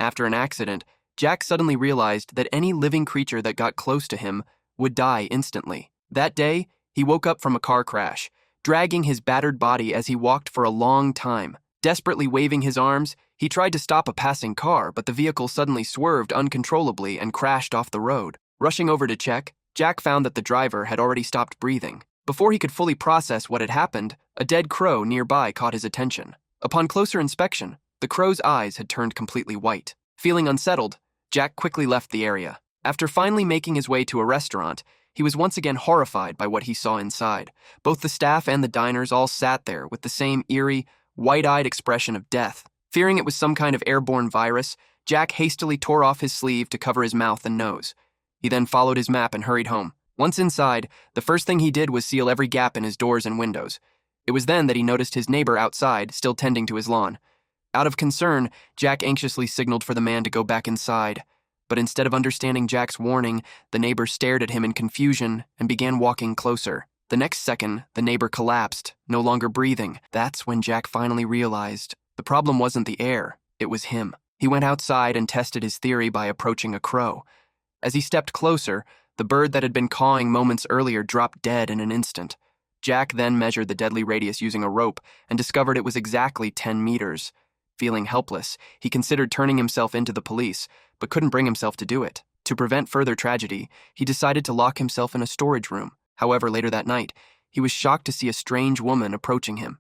After an accident, Jack suddenly realized that any living creature that got close to him would die instantly. That day, he woke up from a car crash, dragging his battered body as he walked for a long time. Desperately waving his arms, he tried to stop a passing car, but the vehicle suddenly swerved uncontrollably and crashed off the road. Rushing over to check, Jack found that the driver had already stopped breathing. Before he could fully process what had happened, a dead crow nearby caught his attention. Upon closer inspection, the crow's eyes had turned completely white. Feeling unsettled, Jack quickly left the area. After finally making his way to a restaurant, he was once again horrified by what he saw inside. Both the staff and the diners all sat there with the same eerie, white-eyed expression of death. Fearing it was some kind of airborne virus, Jack hastily tore off his sleeve to cover his mouth and nose. He then followed his map and hurried home. Once inside, the first thing he did was seal every gap in his doors and windows. It was then that he noticed his neighbor outside, still tending to his lawn. Out of concern, Jack anxiously signaled for the man to go back inside. But instead of understanding Jack's warning, the neighbor stared at him in confusion and began walking closer. The next second, the neighbor collapsed, no longer breathing. That's when Jack finally realized the problem wasn't the air, it was him. He went outside and tested his theory by approaching a crow. As he stepped closer, the bird that had been cawing moments earlier dropped dead in an instant. Jack then measured the deadly radius using a rope and discovered it was exactly 10 meters. Feeling helpless, he considered turning himself into the police, but couldn't bring himself to do it. To prevent further tragedy, he decided to lock himself in a storage room. However, later that night, he was shocked to see a strange woman approaching him.